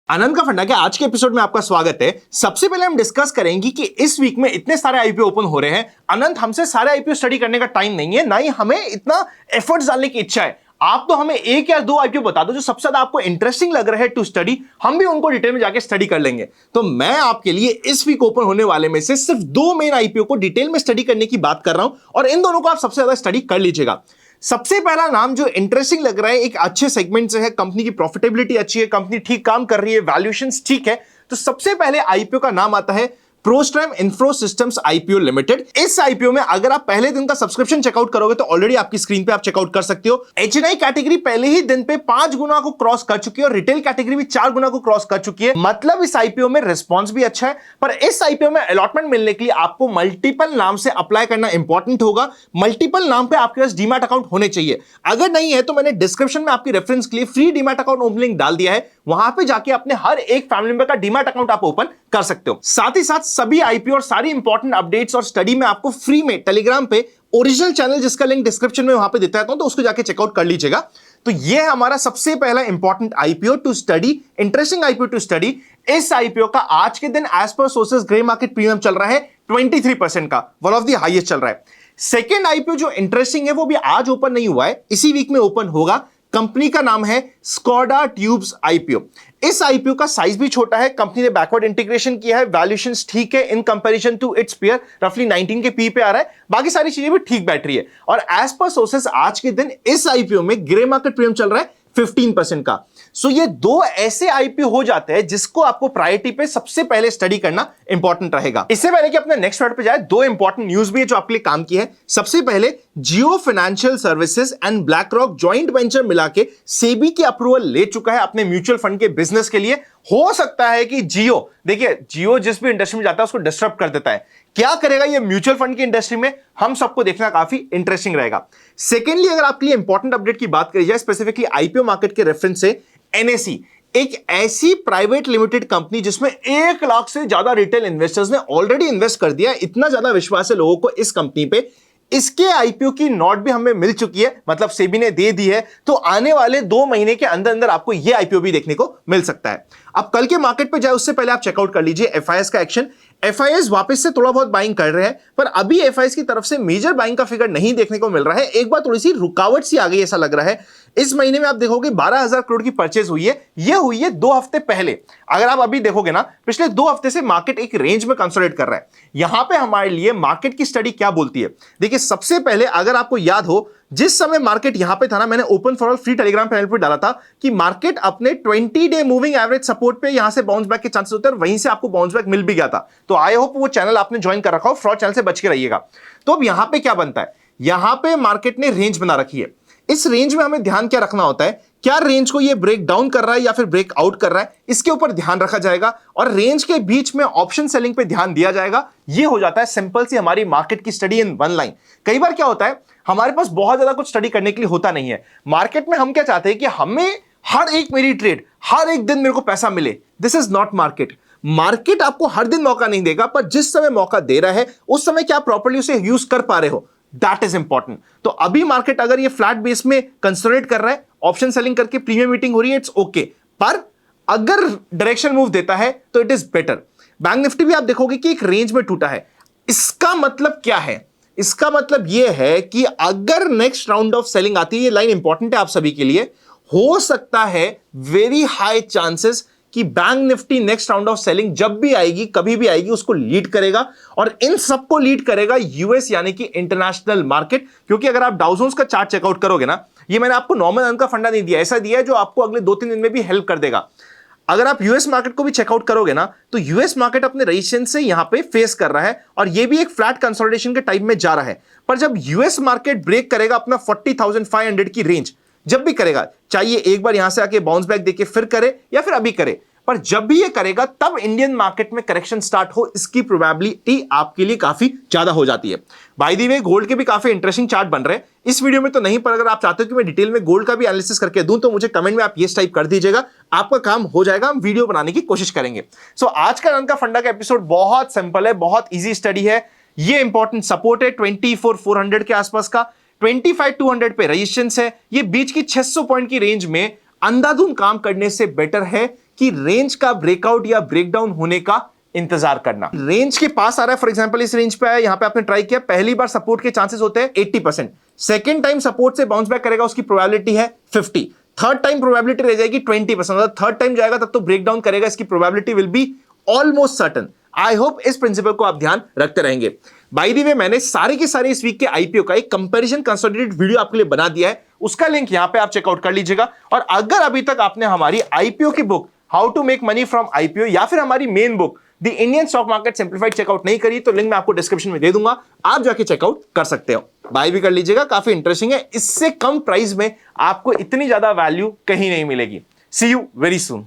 आनंद का फंडा के आज के एपिसोड में आपका स्वागत है। सबसे पहले हम डिस्कस करेंगे कि इस वीक में इतने सारे आईपीओ ओपन हो रहे हैं। अनंत, हमसे सारे आईपीओ स्टडी करने का टाइम नहीं है, ना ही हमें इतना एफर्ट्स डालने की इच्छा है। आप तो हमें एक या दो आईपीओ बता दो जो सबसे ज्यादा आपको इंटरेस्टिंग लग रहा है टू स्टडी, हम भी उनको डिटेल में जाके स्टडी कर लेंगे। तो मैं आपके लिए इस वीक ओपन होने वाले में से सिर्फ दो मेन आईपीओ को डिटेल में स्टडी करने की बात कर रहा हूं और इन दोनों को आप सबसे ज्यादा स्टडी कर लीजिएगा। सबसे पहला नाम जो इंटरेस्टिंग लग रहा है, एक अच्छे सेगमेंट से है, कंपनी की प्रॉफिटेबिलिटी अच्छी है, कंपनी ठीक काम कर रही है, वैल्यूएशंस ठीक है, तो सबसे पहले आईपीओ का नाम आता है प्रोस्ट्रैम इंफ्रो सिस्टम्स आईपीओ लिमिटेड। इस आईपीओ में अगर आप पहले दिन का सब्सक्रिप्शन चेकआउट करोगे तो ऑलरेडी आपकी स्क्रीन पे आप चेकआउट कर सकते हो। एचएनआई कैटेगरी पहले ही दिन पे 5 गुना को क्रॉस कर चुकी है और रिटेल कैटेगरी भी 4 गुना को क्रॉस कर चुकी है। मतलब इस आईपीओ में रिस्पॉन्स भी अच्छा है, पर इस आईपीओ में अलॉटमेंट मिलने के लिए आपको मल्टीपल नाम से अप्लाई करना इंपॉर्टेंट होगा। मल्टीपल नाम पे आपके पास डीमैट अकाउंट होने चाहिए। अगर नहीं है तो मैंने डिस्क्रिप्शन में आपकी रेफरेंस के लिए free demat account open link डाल दिया है, वहां पे जाके अपने हर एक फैमिली मेंबर का डीमैट अकाउंट आप ओपन कर सकते हो। साथ ही साथ सभी आईपीओ और सारी इंपॉर्टेंट अपडेट्स और स्टडी में आपको फ्री में टेलीग्राम पे ओरिजिनल चैनल, जिसका लिंक डिस्क्रिप्शन में वहां पे देता रहता हूं, तो उसको जाके चेकआउट कर लीजिएगा। तो ये है हमारा सबसे पहला important IPO to study, interesting IPO to study. इस आईपीओ का आज के दिन as per sources grey market premium चल रहा है 23% का, वन ऑफ द हाईएस्ट चल रहा है। सेकेंड आईपीओ जो इंटरेस्टिंग है वो भी आज ओपन नहीं हुआ है, इसी वीक में ओपन होगा। कंपनी का नाम है स्कोडा ट्यूब्स आईपीओ। इस आईपीओ का साइज भी छोटा है, कंपनी ने बैकवर्ड इंटीग्रेशन किया है, वैल्यूएशंस ठीक है in comparison to its peer, रफली 19 के पी पे आ रहा है, बाकी सारी चीजें भी ठीक बैठ रही है। और एज पर सोर्सेस आज के दिन इस आईपीओ में ग्रे मार्केट प्रीमियम चल रहा है 15% का। सो ये दो ऐसे आईपीओ हो जाते हैं जिसको आपको प्रायोरिटी पे सबसे पहले स्टडी करना इंपॉर्टेंट रहेगा। इससे पहले कि अपने नेक्स्ट वर्ड पे जाए, दो इंपॉर्टेंट न्यूज भी है जो आपके लिए काम की है। सबसे पहले Jio financial services and BlackRock joint venture मिला के सेबी की अप्रूवल ले चुका है अपने म्यूचुअल फंड के बिजनेस के लिए। हो सकता है कि जियो, देखिए जियो जिस भी इंडस्ट्री में जाता है उसको डिस्टर्ब कर देता है, क्या करेगा ये म्यूचुअल फंड की इंडस्ट्री में, हम सबको देखना काफी इंटरेस्टिंग रहेगा। सेकेंडली, अगर आपके लिए इंपॉर्टेंट अपडेट की बात करी जाए स्पेसिफिकली आईपीओ मार्केट के रेफरेंस से, एनएसई एक ऐसी प्राइवेट लिमिटेड कंपनी जिसमें 1 लाख से ज्यादा रिटेल इन्वेस्टर्स ने ऑलरेडी इन्वेस्ट कर दिया है, इतना ज्यादा विश्वास है लोगों को इस कंपनी पे। इसके आईपीओ की नोट भी हमें मिल चुकी है, मतलब सेबी ने दे दी है, तो आने वाले 2 महीने के अंदर अंदर आपको यह आईपीओ भी देखने को मिल सकता है। अब कल के मार्केट पे जाए उससे पहले आप चेकआउट कर लीजिए एफआईएस का एक्शन। एफआईएस वापस से थोड़ा बहुत बाइंग कर रहे हैं, पर अभी एफआईएस की तरफ से मेजर बाइंग का फिगर नहीं देखने को मिल रहा है। एक बार थोड़ी सी रुकावट सी आ गई ऐसा लग रहा है। इस महीने में आप देखोगे 12,000 करोड़ की परचेज हुई है, यह हुई है 2 हफ्ते पहले। अगर आप अभी देखोगे ना, पिछले 2 हफ्ते से मार्केट एक रेंज में कंसोलिडेट कर रहा है। यहां पे हमारे लिए मार्केट की स्टडी क्या बोलती है, देखिए सबसे पहले अगर आपको याद हो जिस समय मार्केट यहां पे था ना, मैंने open for all free Telegram channel पर डाला था कि मार्केट अपने 20 डे मूविंग एवरेज सपोर्ट पे यहां से बाउंस बैक के चांसेस होते हैं, और वहीं से आपको बाउंस बैक मिल भी गया था। तो आई होप वो चैनल आपने ज्वाइन कर रखा हो, फ्रॉड चैनल से बच के रहिएगा। तो अब यहां पे क्या बनता है, यहां पे मार्केट ने रेंज बना रखी है। इस रेंज में हमें ध्यान क्या रखना होता है, क्या रेंज को ये ब्रेक डाउन कर रहा है या फिर ब्रेक आउट कर रहा है, इसके ऊपर ध्यान रखा जाएगा। और रेंज के बीच में ऑप्शन सेलिंग पे ध्यान दिया जाएगा। ये हो जाता है सिंपल सी हमारी मार्केट की स्टडी इन वन लाइन। कई बार क्या होता है, हमारे पास बहुत ज्यादा कुछ स्टडी करने के लिए होता नहीं है मार्केट में। हम क्या चाहते हैं कि हमें हर एक मेरी ट्रेड, हर एक दिन मेरे को पैसा मिले। This is not market. Market आपको हर दिन मौका नहीं देगा, पर जिस समय मौका दे रहा है उस समय क्या प्रॉपर्ली उसे यूज कर पा रहे हो, दैट इज इंपॉर्टेंट। तो अभी मार्केट अगर ये फ्लैट बेस में कंसोलिडेट कर रहा है, ऑप्शन सेलिंग करके प्रीमियम मीटिंग हो रही है, इट्स ओके। पर अगर डायरेक्शन मूव देता है तो it is better. Bank Nifty भी आप देखोगे कि एक रेंज में टूटा है। इसका मतलब क्या है, इसका मतलब यह है कि अगर नेक्स्ट राउंड ऑफ सेलिंग आती है, ये लाइन इंपॉर्टेंट है आप सभी के लिए, हो सकता है वेरी हाई चांसेस कि bank Nifty next round of selling जब भी आएगी, कभी भी आएगी, उसको लीड करेगा। और इन सबको लीड करेगा यूएस यानी कि इंटरनेशनल मार्केट। क्योंकि अगर आप डाउ जोन्स का चार्ट चेकआउट करोगे ना, ये मैंने आपको नॉर्मल अनंत का फंडा नहीं दिया, ऐसा दिया है जो आपको अगले 2-3 दिन में भी हेल्प कर देगा। अगर आप यूएस मार्केट को भी चेकआउट करोगे ना, तो यूएस मार्केट अपने रेजिस्टेंस से यहां पे फेस कर रहा है और ये भी एक फ्लैट कंसोलिडेशन के टाइप में जा रहा है। पर जब यूएस मार्केट ब्रेक करेगा अपना 40,500 की रेंज, जब भी करेगा, चाहिए एक बार यहां से आके बाउंस बैक देके फिर करे या फिर अभी करे, पर जब भी ये करेगा तब इंडियन मार्केट में करेक्शन स्टार्ट हो, इसकी प्रोबेबिलिटी आपके लिए काफी ज्यादा हो जाती है। बाय द वे, गोल्ड के भी काफी इंटरेस्टिंग चार्ट बन रहे हैं इस वीडियो में तो नहीं, पर अगर आप चाहते हो कि मैं डिटेल में गोल्ड का भी एनालिसिस करके दूं तो मुझे कमेंट में आप ये टाइप कर दीजिएगा, आपका काम हो जाएगा, हम वीडियो बनाने की कोशिश करेंगे। सो आज का रन का फंडा का एपिसोड बहुत सिंपल है, बहुत ईजी स्टडी है। ये इंपॉर्टेंट सपोर्ट है 24,400 के आसपास का, 25,200 पे रेजिस्टेंस है। ये बीच की 600 पॉइंट की रेंज में अंधाधुंध काम करने से बेटर है कि रेंज का ब्रेकआउट या ब्रेकडाउन होने का इंतजार करना। रेंज के पास आ रहा है, फॉर एग्जांपल इस रेंज पे आया, यहां पे आपने ट्राई किया, पहली बार सपोर्ट के चांसेस होते हैं 80%, सेकंड टाइम सपोर्ट से बाउंस बैक करेगा उसकी प्रोबेबिलिटी है 50, थर्ड टाइम प्रोबेबिलिटी रह जाएगी 20%, मतलब थर्ड टाइम जाएगा तब तो ब्रेकडाउन करेगा, इसकी probability will be almost certain. I hope इस प्रिंसिपल को आप ध्यान रखते रहेंगे। बाय द वे, मैंने सारे के सारे इस वीक के आईपीओ का एक कंपैरिजन कंसोलिडेटेड वीडियो आपके लिए बना दिया है, उसका लिंक यहां पे आप चेकआउट कर लीजिएगा। और अगर अभी तक आपने हमारी आईपीओ की book how to make money from IPO या फिर हमारी main book the Indian stock market simplified check out नहीं करी, तो लिंक मैं आपको डिस्क्रिप्शन में दे दूंगा, आप जाके चेकआउट कर सकते हो, बाय भी कर लीजिएगा, काफी इंटरेस्टिंग है। इससे कम प्राइस में आपको इतनी ज्यादा वैल्यू कहीं नहीं मिलेगी। सी यू वेरी सून।